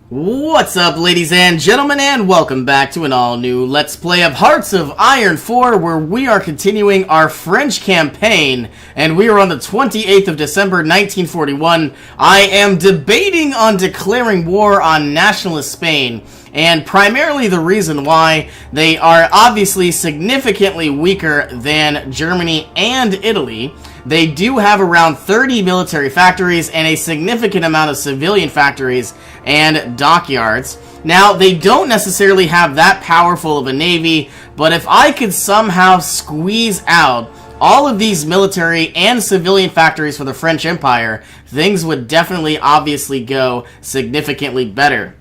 What's up, ladies and gentlemen, and welcome back to an all-new Let's Play of Hearts of Iron 4, where we are continuing our French campaign, and we are on the 28th of December, 1941. I am debating on declaring war on nationalist Spain, and primarily the reason why they are obviously significantly weaker than Germany and Italy. They do have around 30 military factories and a significant amount of civilian factories and dockyards. Now, they don't necessarily have that powerful of a navy, but if I could somehow squeeze out all of these military and civilian factories for the French Empire, things would definitely obviously go significantly better.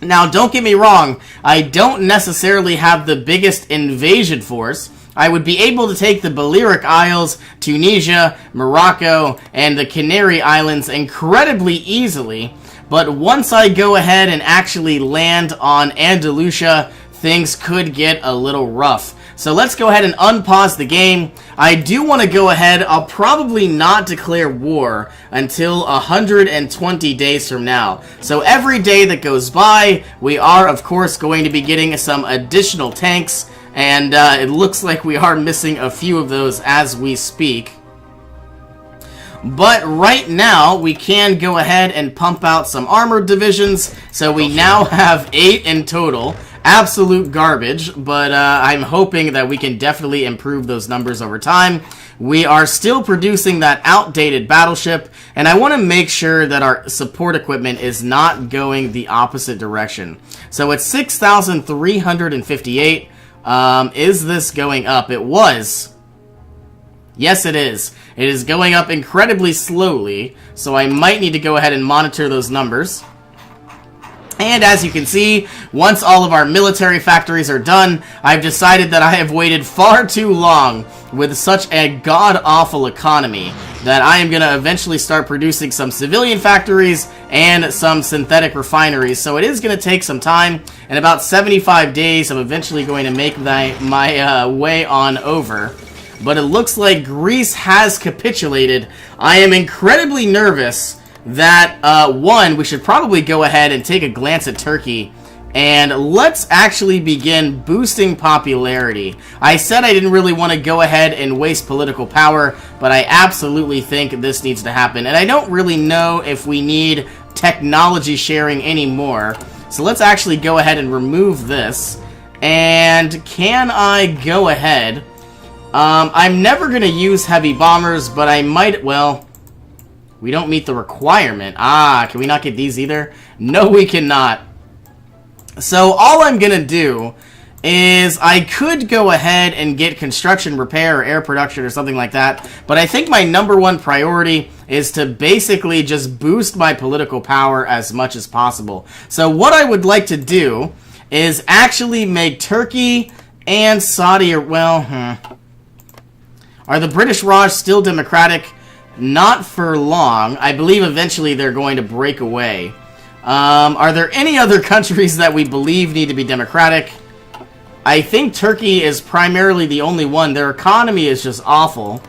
Now, don't get me wrong, I don't necessarily have the biggest invasion force. I would be able to take the Balearic Isles, Tunisia, Morocco, and the Canary Islands incredibly easily, but once I go ahead and actually land on Andalusia, things could get a little rough. So let's go ahead and unpause the game. I do want to go ahead. I'll probably not declare war until 120 days from now. So every day that goes by, we are, of course, going to be getting some additional tanks, and it looks like we are missing a few of those as we speak. But right now, we can go ahead and pump out some armored divisions. So we now have 8 in total. Absolute garbage, but I'm hoping that we can definitely improve those numbers over time. We are still producing that outdated battleship, and I want to make sure that our support equipment is not going the opposite direction. So it's 6,358. Is this going up? It was. Yes, it is. It is going up incredibly slowly, so I might need to go ahead and monitor those numbers. And as you can see, once all of our military factories are done, I've decided that I have waited far too long with such a god-awful economy that I am going to eventually start producing some civilian factories and some synthetic refineries. So it is going to take some time. In about 75 days, I'm eventually going to make my way on over. But it looks like Greece has capitulated. I am incredibly nervous that, one, we should probably go ahead and take a glance at Turkey, and let's actually begin boosting popularity. I said I didn't really want to go ahead and waste political power, but I absolutely think this needs to happen, and I don't really know if we need technology sharing anymore, so let's actually go ahead and remove this. And can I go ahead? I'm never going to use heavy bombers, but I might, well, we don't meet the requirement. Can we not get these either? No, we cannot. So all I'm going to do is I could go ahead and get construction, repair, or air production or something like that. But I think my number one priority is to basically just boost my political power as much as possible. So what I would like to do is actually make Turkey and Saudi, are the British Raj still democratic? Not for long. I believe eventually they're going to break away. Are there any other countries that we believe need to be democratic? I think Turkey is primarily the only one. Their economy is just awful.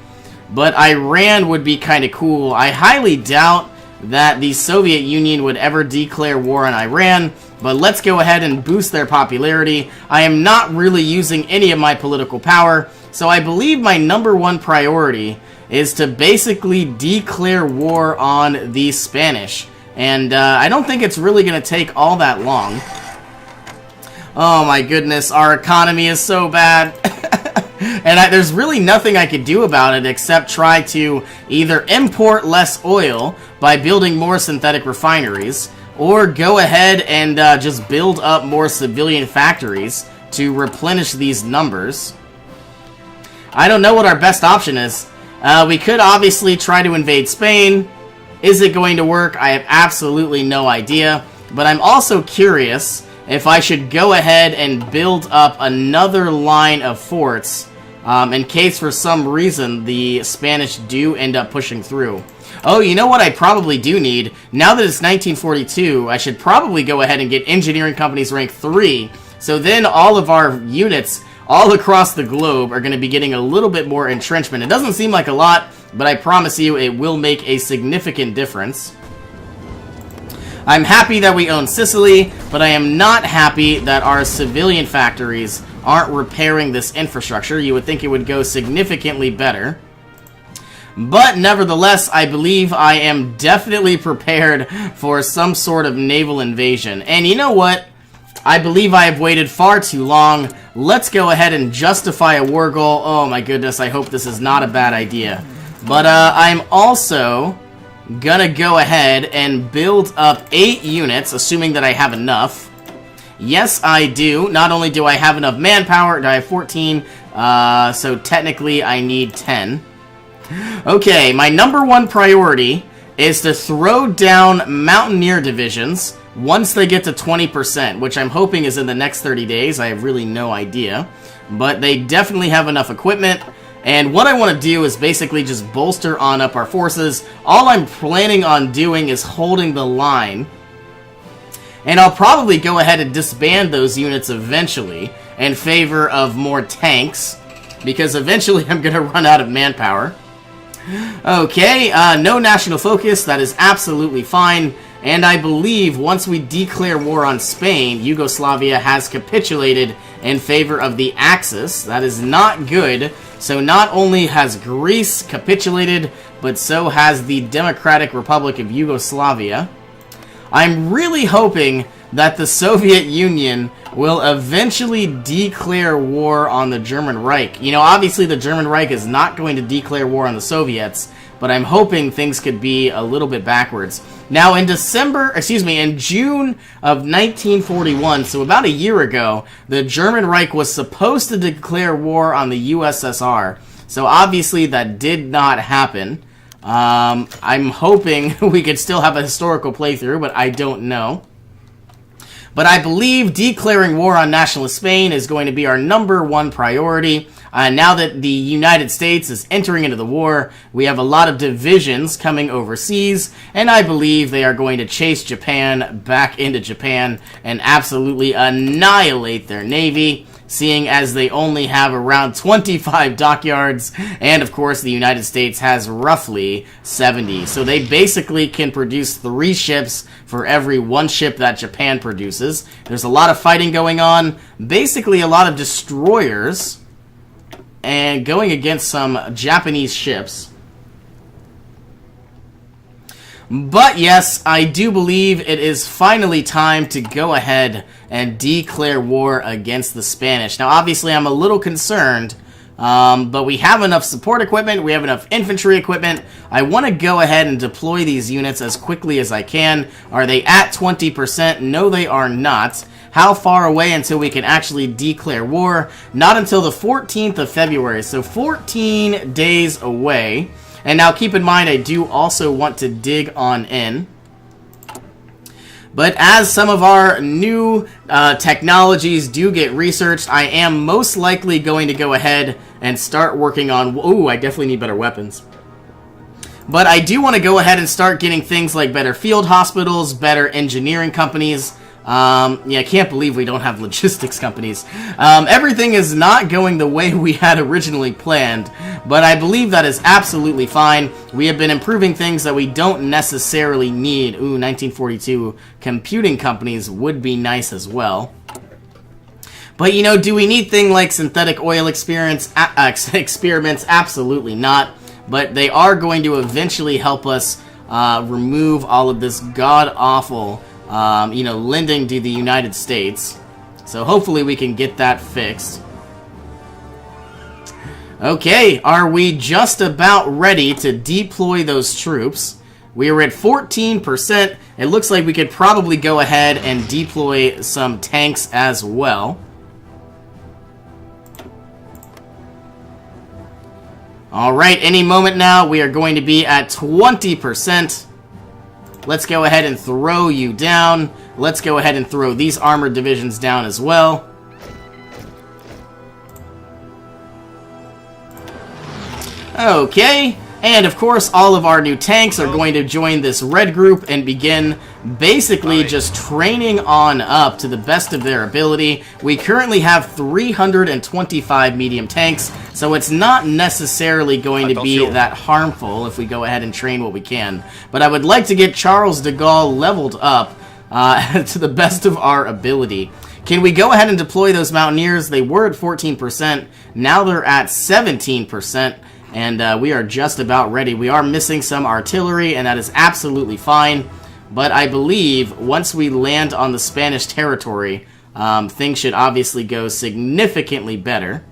But Iran would be kind of cool. I highly doubt that the Soviet Union would ever declare war on Iran. But let's go ahead and boost their popularity. I am not really using any of my political power. So I believe my number one priority is to basically declare war on the Spanish. And I don't think it's really going to take all that long. Oh my goodness, our economy is so bad. And there's really nothing I could do about it except try to either import less oil by building more synthetic refineries, or go ahead and just build up more civilian factories to replenish these numbers. I don't know what our best option is. We could obviously try to invade Spain. Is it going to work? I have absolutely no idea. But I'm also curious if I should go ahead and build up another line of forts in case for some reason the Spanish do end up pushing through. Oh, you know what I probably do need? Now that it's 1942, I should probably go ahead and get engineering companies rank 3. So then all of our units all across the globe are going to be getting a little bit more entrenchment. It doesn't seem like a lot, but I promise you it will make a significant difference. I'm happy that we own Sicily, but I am not happy that our civilian factories aren't repairing this infrastructure. You would think it would go significantly better. But nevertheless, I believe I am definitely prepared for some sort of naval invasion. And you know what? I believe I have waited far too long. Let's go ahead and justify a war goal. Oh my goodness, I hope this is not a bad idea. But I'm also gonna go ahead and build up 8 units, assuming that I have enough. Yes, I do. Not only do I have enough manpower, I have 14, so technically I need 10. Okay, my number 1 priority is to throw down Mountaineer divisions once they get to 20%, which I'm hoping is in the next 30 days. I have really no idea. But they definitely have enough equipment. And what I want to do is basically just bolster on up our forces. All I'm planning on doing is holding the line. And I'll probably go ahead and disband those units eventually in favor of more tanks, because eventually I'm going to run out of manpower. Okay, no national focus, that is absolutely fine, and I believe once we declare war on Spain, Yugoslavia has capitulated in favor of the Axis. That is not good. So not only has Greece capitulated, but so has the Democratic Republic of Yugoslavia. I'm really hoping that the Soviet Union will eventually declare war on the German Reich. You know, obviously the German Reich is not going to declare war on the Soviets, but I'm hoping things could be a little bit backwards. Now, in June of 1941, so about a year ago, the German Reich was supposed to declare war on the USSR. So obviously that did not happen. I'm hoping we could still have a historical playthrough, but I don't know. But I believe declaring war on nationalist Spain is going to be our number 1 priority. Now that the United States is entering into the war, we have a lot of divisions coming overseas, and I believe they are going to chase Japan back into Japan and absolutely annihilate their navy, seeing as they only have around 25 dockyards, and of course the United States has roughly 70. So they basically can produce 3 ships for every 1 ship that Japan produces. There's a lot of fighting going on, basically a lot of destroyers, and going against some Japanese ships. But yes, I do believe it is finally time to go ahead and declare war against the Spanish. Now, obviously, I'm a little concerned, but we have enough support equipment, we have enough infantry equipment. I want to go ahead and deploy these units as quickly as I can. Are they at 20%? No, they are not. How far away until we can actually declare war? Not until the 14th of February, so 14 days away. And now keep in mind, I do also want to dig on in. But as some of our new technologies do get researched, I am most likely going to go ahead and start working on... Ooh, I definitely need better weapons. But I do want to go ahead and start getting things like better field hospitals, better engineering companies. Yeah, I can't believe we don't have logistics companies. Everything is not going the way we had originally planned, but I believe that is absolutely fine. We have been improving things that we don't necessarily need. Ooh, 1942 computing companies would be nice as well. But, you know, do we need things like synthetic oil experiments? Absolutely not. But they are going to eventually help us remove all of this god-awful lending to the United States. So hopefully we can get that fixed. Okay, are we just about ready to deploy those troops? We are at 14%. It looks like we could probably go ahead and deploy some tanks as well. Alright, any moment now we are going to be at 20%. Let's go ahead and throw you down. Let's go ahead and throw these armored divisions down as well. Okay, and of course all of our new tanks are going to join this red group and begin basically just training on up to the best of their ability. We currently have 325 medium tanks, so it's not necessarily going to be that harmful if we go ahead and train what we can. But I would like to get Charles de Gaulle leveled up to the best of our ability. Can we go ahead and deploy those Mountaineers? They were at 14%. Now they're at 17%. And we are just about ready. We are missing some artillery, and that is absolutely fine. But I believe once we land on the Spanish territory, things should obviously go significantly better.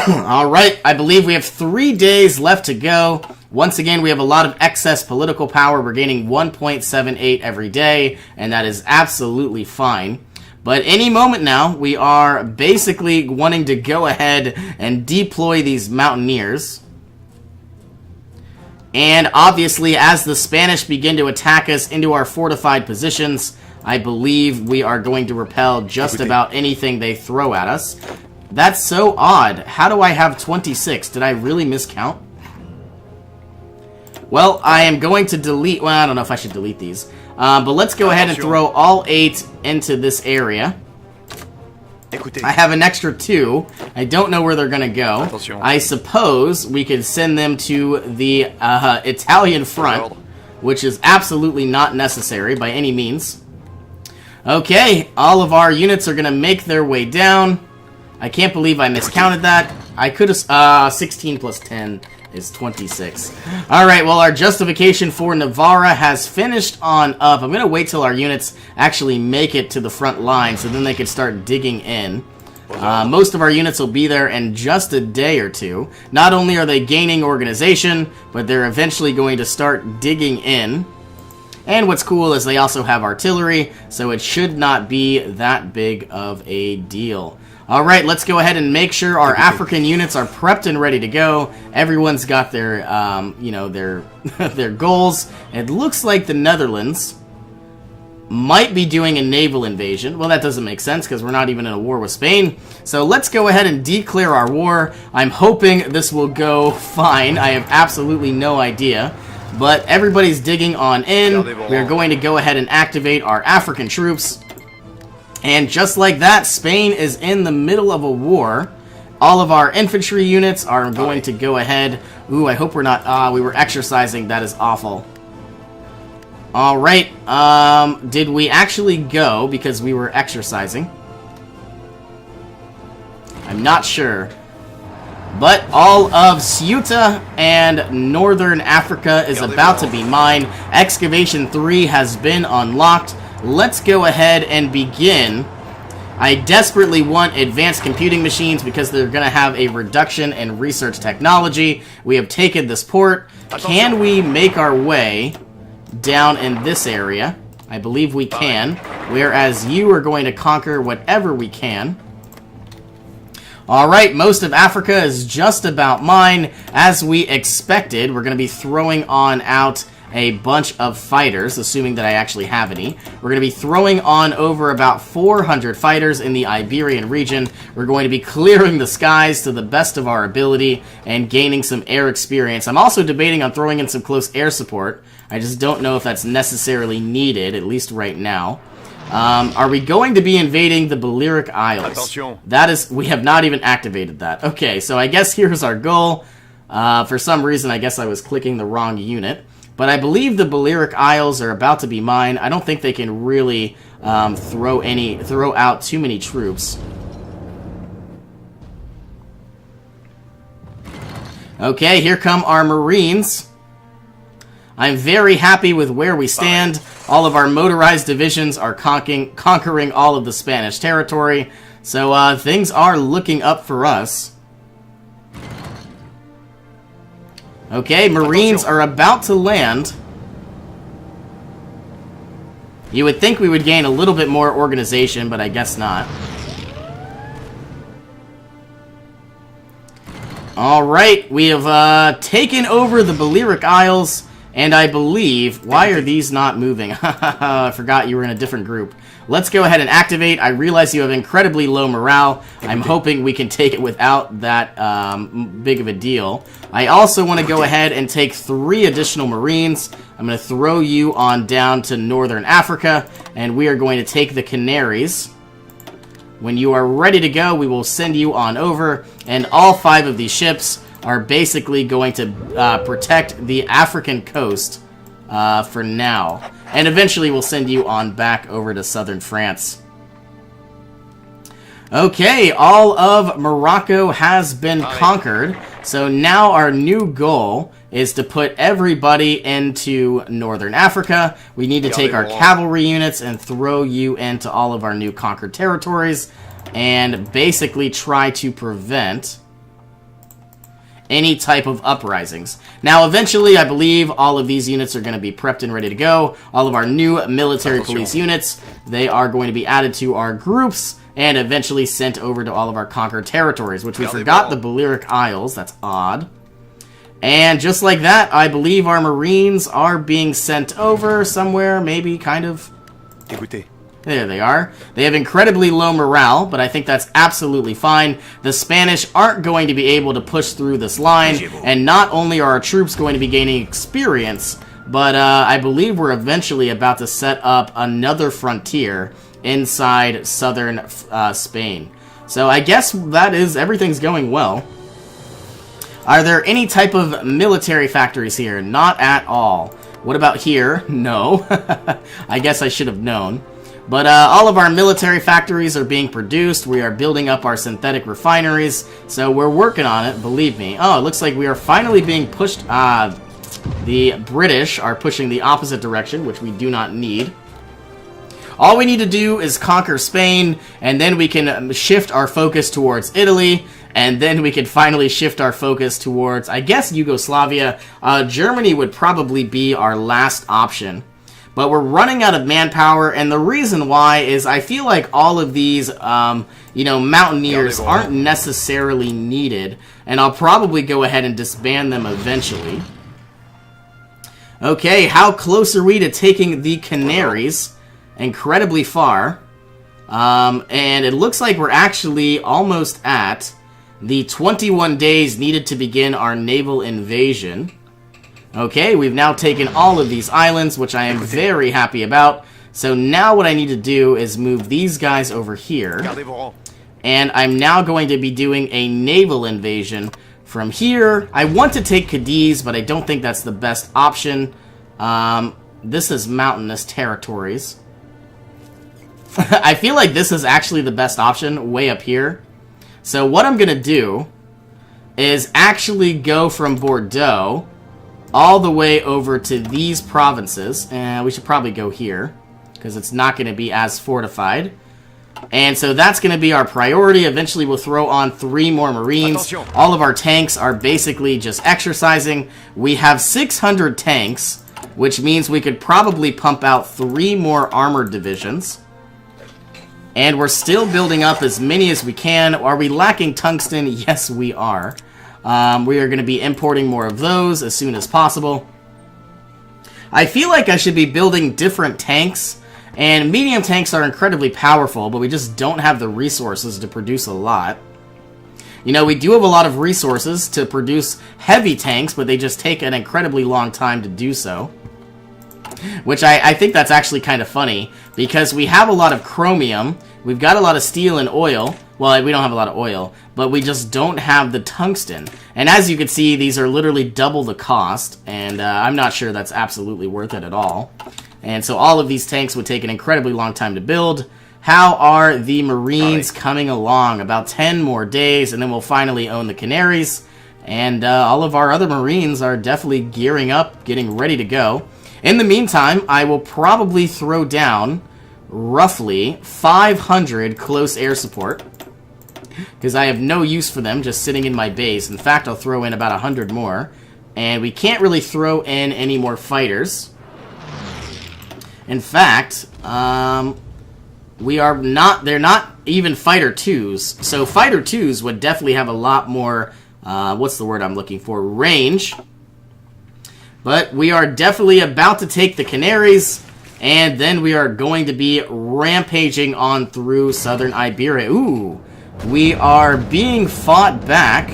Alright, I believe we have 3 days left to go. Once again, we have a lot of excess political power. We're gaining 1.78 every day, and that is absolutely fine. But any moment now, we are basically wanting to go ahead and deploy these Mountaineers. And obviously, as the Spanish begin to attack us into our fortified positions, I believe we are going to repel just about anything they throw at us. That's so odd. How do I have 26? Did I really miscount? Well, I am going to delete... Well, I don't know if I should delete these. But let's go ahead and throw all 8 into this area. I have an extra 2. I don't know where they're going to go. I suppose we could send them to the Italian front, which is absolutely not necessary by any means. Okay, all of our units are going to make their way down. I can't believe I miscounted that. I could have... 16 plus 10... is 26. Alright, well, our justification for Navarra has finished on up. I'm going to wait till our units actually make it to the front line so then they can start digging in. Most of our units will be there in just a day or two. Not only are they gaining organization, but they're eventually going to start digging in. And what's cool is they also have artillery, so it should not be that big of a deal. Alright, let's go ahead and make sure our African units are prepped and ready to go. Everyone's got their, their goals. It looks like the Netherlands might be doing a naval invasion. Well, that doesn't make sense because we're not even in a war with Spain. So let's go ahead and declare our war. I'm hoping this will go fine. I have absolutely no idea. But everybody's digging on in. We're going to go ahead and activate our African troops. And just like that, Spain is in the middle of a war. All of our infantry units are going to go ahead. Ooh, I hope we're not... we were exercising. That is awful. Alright, did we actually go because we were exercising? I'm not sure. But all of Ceuta and Northern Africa is about to be mine. Excavation 3 has been unlocked. Let's go ahead and begin. I desperately want advanced computing machines because they're going to have a reduction in research technology. We have taken this port. Can we make our way down in this area? I believe we can. Whereas you are going to conquer whatever we can. Alright, most of Africa is just about mine. As we expected, we're going to be throwing on out a bunch of fighters, assuming that I actually have any. We're going to be throwing on over about 400 fighters in the Iberian region. We're going to be clearing the skies to the best of our ability and gaining some air experience. I'm also debating on throwing in some close air support. I just don't know if that's necessarily needed, at least right now. Are we going to be invading the Balearic Isles? That is, we have not even activated that. Okay, so I guess here's our goal. For some reason, I guess I was clicking the wrong unit. But I believe the Balearic Isles are about to be mine. I don't think they can really throw out too many troops. Okay, here come our Marines. I'm very happy with where we stand. All of our motorized divisions are conquering all of the Spanish territory. So things are looking up for us. Okay, Marines are about to land. You would think we would gain a little bit more organization, but I guess not. Alright, we have taken over the Balearic Isles, and I believe... Why are these not moving? I forgot you were in a different group. Let's go ahead and activate. I realize you have incredibly low morale. I'm hoping we can take it without that big of a deal. I also want to go ahead and take 3 additional Marines. I'm going to throw you on down to Northern Africa, and we are going to take the Canaries. When you are ready to go, we will send you on over, and all 5 of these ships are basically going to protect the African coast for now. And eventually we'll send you on back over to southern France. Okay, all of Morocco has been conquered. So now our new goal is to put everybody into Northern Africa. We need to take our cavalry units and throw you into all of our new conquered territories and basically try to prevent any type of uprisings. Now, eventually, I believe all of these units are going to be prepped and ready to go. All of our new military police units, they are going to be added to our groups and eventually sent over to all of our conquered territories, which we forgot the Balearic Isles. That's odd. And just like that, I believe our Marines are being sent over somewhere, maybe, kind of. There they are. They have incredibly low morale, but I think that's absolutely fine. The Spanish aren't going to be able to push through this line, and not only are our troops going to be gaining experience, but I believe we're eventually about to set up another frontier inside southern Spain. So I guess that is, everything's going well. Are there any type of military factories here? Not at all. What about here? No. I guess I should have known. But all of our military factories are being produced. We are building up our synthetic refineries. So we're working on it, believe me. Oh, it looks like we are finally being pushed. The British are pushing the opposite direction, which we do not need. All we need to do is conquer Spain, and then we can shift our focus towards Italy, and then we can finally shift our focus towards, I guess, Yugoslavia. Germany would probably be our last option. But we're running out of manpower, and the reason why is I feel like all of these, mountaineers aren't necessarily needed, and I'll probably go ahead and disband them eventually. Okay, how close are we to taking the Canaries? Incredibly far. And it looks like we're actually almost at the 21 days needed to begin our naval invasion. Okay, we've now taken all of these islands, which I am very happy about. So now what I need to do is move these guys over here. And I'm now going to be doing a naval invasion from here. I want to take Cadiz, but I don't think that's the best option. This is mountainous territories. I feel like this is actually the best option, way up here. So what I'm going to do is actually go from Bordeaux all the way over to these provinces. And we should probably go here, because it's not going to be as fortified. And so that's going to be our priority. Eventually we'll throw on 3 more Marines. All of our tanks are basically just exercising. We have 600 tanks, which means we could probably pump out 3 more armored divisions. And we're still building up as many as we can. Are we lacking tungsten? Yes, we are. We are going to be importing more of those as soon as possible. I feel like I should be building different tanks. And medium tanks are incredibly powerful, but we just don't have the resources to produce a lot. You know, we do have a lot of resources to produce heavy tanks, but they just take an incredibly long time to do so. Which I think that's actually kind of funny, because we have a lot of chromium, we've got a lot of steel and oil. Well, we don't have a lot of oil, but we just don't have the tungsten. And as you can see, these are literally double the cost, and I'm not sure that's absolutely worth it at all. And so all of these tanks would take an incredibly long time to build. How are the Marines coming along? About 10 more days, and then we'll finally own the Canaries. And all of our other Marines are definitely gearing up, getting ready to go. In the meantime, I will probably throw down roughly 500 close air support, because I have no use for them just sitting in my base. In fact, I'll throw in about 100 more. And we can't really throw in any more fighters. In fact, they're not even Fighter 2s. So Fighter 2s would definitely have a lot more, what's the word I'm looking for, range. But we are definitely about to take the Canaries. And then we are going to be rampaging on through southern Iberia. Ooh, we are being fought back.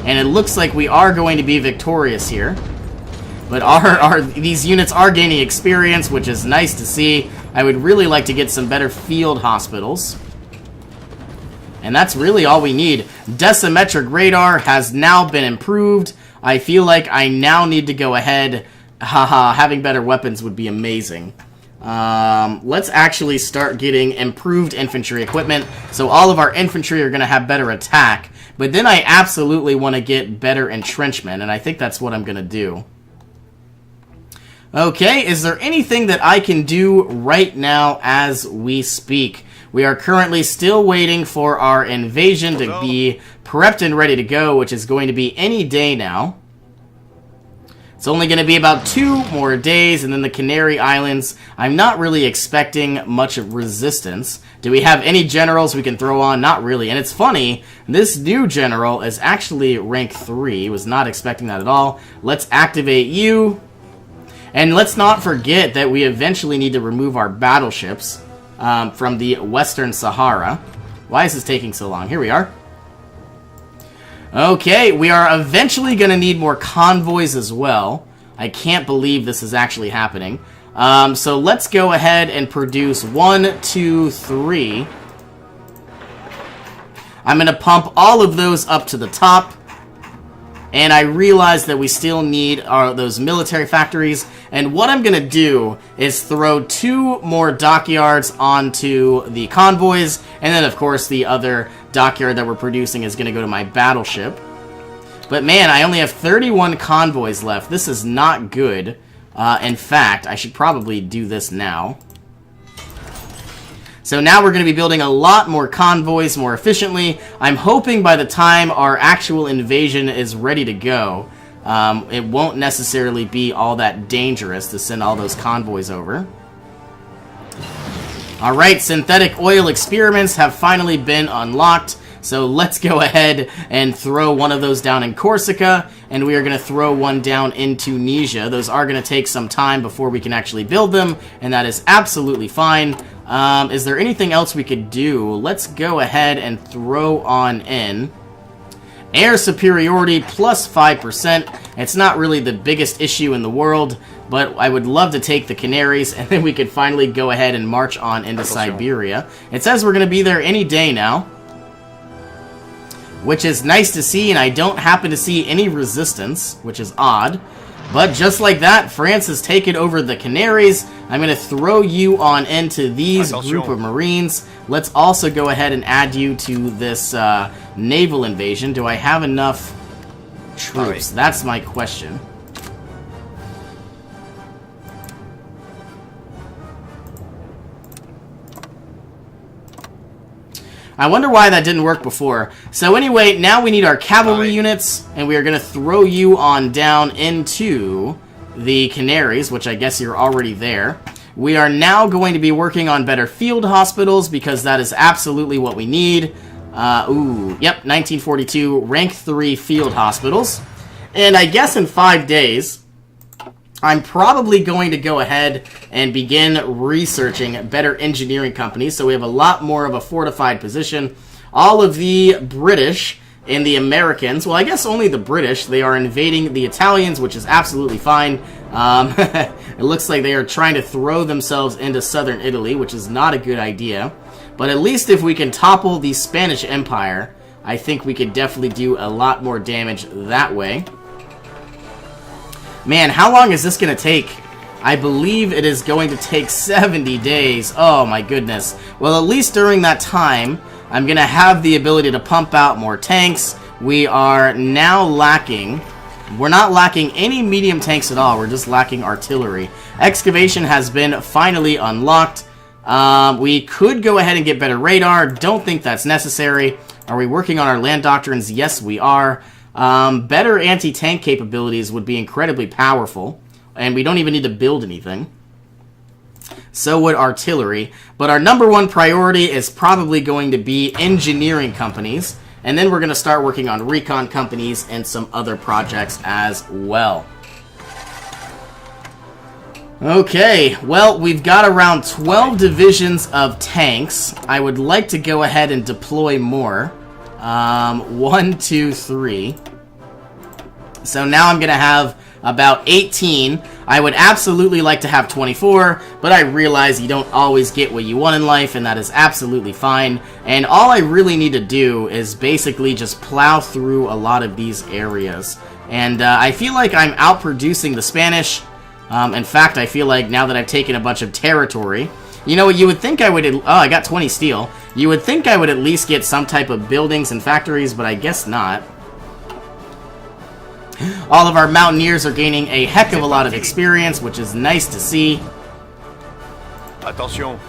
And it looks like we are going to be victorious here. But these units are gaining experience, which is nice to see. I would really like to get some better field hospitals. And that's really all we need. Decimetric radar has now been improved. I feel like I now need to go ahead. Haha, having better weapons would be amazing. Let's actually start getting improved infantry equipment. So all of our infantry are going to have better attack. But then I absolutely want to get better entrenchment, and I think that's what I'm going to do. Okay, is there anything that I can do right now as we speak? We are currently still waiting for our invasion to be prepped and ready to go, which is going to be any day now. It's only going to be about 2 more days, and then the Canary Islands. I'm not really expecting much of resistance. Do we have any generals we can throw on? Not really. And it's funny, this new general is actually rank 3. Was not expecting that at all. Let's activate you. And let's not forget that we eventually need to remove our battleships from the Western Sahara. Why is this taking so long? Here we are. Okay, we are eventually going to need more convoys as well. I can't believe this is actually happening. So let's go ahead and produce 1, 2, 3. I'm going to pump all of those up to the top. And I realize that we still need those military factories. And what I'm going to do is throw 2 more dockyards onto the convoys. And then, of course, the other dockyard that we're producing is going to go to my battleship. But man, I only have 31 convoys left. This is not good. In fact, I should probably do this now. So now we're going to be building a lot more convoys more efficiently. I'm hoping by the time our actual invasion is ready to go, it won't necessarily be all that dangerous to send all those convoys over. Alright, synthetic oil experiments have finally been unlocked. So let's go ahead and throw one of those down in Corsica, and we are going to throw one down in Tunisia. Those are going to take some time before we can actually build them, and that is absolutely fine. Is there anything else we could do? Let's go ahead and throw on in air superiority plus 5%. It's not really the biggest issue in the world, but I would love to take the Canaries, and then we could finally go ahead and march on into Siberia. It says we're going to be there any day now, which is nice to see, and I don't happen to see any resistance, which is odd. But just like that, France has taken over the Canaries. I'm going to throw you on into these group of Marines. Let's also go ahead and add you to this naval invasion. Do I have enough troops? That's my question. I wonder why that didn't work before. So anyway, now we need our cavalry units, and we are going to throw you on down into the Canaries, which I guess you're already there. We are now going to be working on better field hospitals, because that is absolutely what we need. Yep, 1942, rank 3 field hospitals. And I guess in 5 days, I'm probably going to go ahead and begin researching better engineering companies, so we have a lot more of a fortified position. All of the British and the Americans, well, I guess only the British, they are invading the Italians, which is absolutely fine. It looks like they are trying to throw themselves into southern Italy, which is not a good idea. But at least if we can topple the Spanish Empire, I think we could definitely do a lot more damage that way. Man, how long is this going to take? I believe it is going to take 70 days. Oh my goodness. Well, at least during that time, I'm going to have the ability to pump out more tanks. We are now lacking... We're not lacking any medium tanks at all. We're just lacking artillery. Excavation has been finally unlocked. We could go ahead and get better radar. Don't think that's necessary. Are we working on our land doctrines? Yes, we are. Better anti-tank capabilities would be incredibly powerful, and we don't even need to build anything. So would artillery, but our number one priority is probably going to be engineering companies, and then we're going to start working on recon companies and some other projects as well. Okay, well, we've got around 12 divisions of tanks. I would like to go ahead and deploy more. 1, 2, 3. So now I'm going to have about 18. I would absolutely like to have 24, but I realize you don't always get what you want in life, and that is absolutely fine. And all I really need to do is basically just plow through a lot of these areas. And I feel like I'm outproducing the Spanish. In fact, I feel like now that I've taken a bunch of territory, you know, you would think I would... Oh, I got 20 steel. You would think I would at least get some type of buildings and factories, but I guess not. All of our mountaineers are gaining a heck of a lot of experience, which is nice to see. Attention.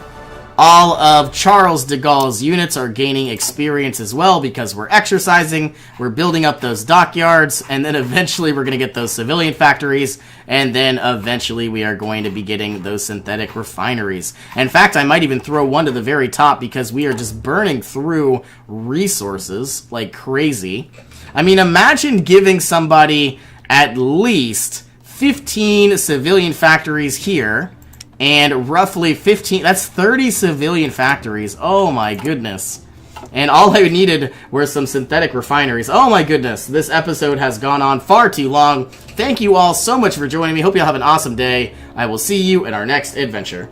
All of Charles de Gaulle's units are gaining experience as well because we're exercising, we're building up those dockyards, and then eventually we're going to get those civilian factories, and then eventually we are going to be getting those synthetic refineries. In fact, I might even throw one to the very top because we are just burning through resources like crazy. I mean, imagine giving somebody at least 15 civilian factories here, and roughly 15, that's 30 civilian factories. Oh my goodness. And all I needed were some synthetic refineries. Oh my goodness, this episode has gone on far too long. Thank you all so much for joining me. Hope you all have an awesome day. I will see you in our next adventure.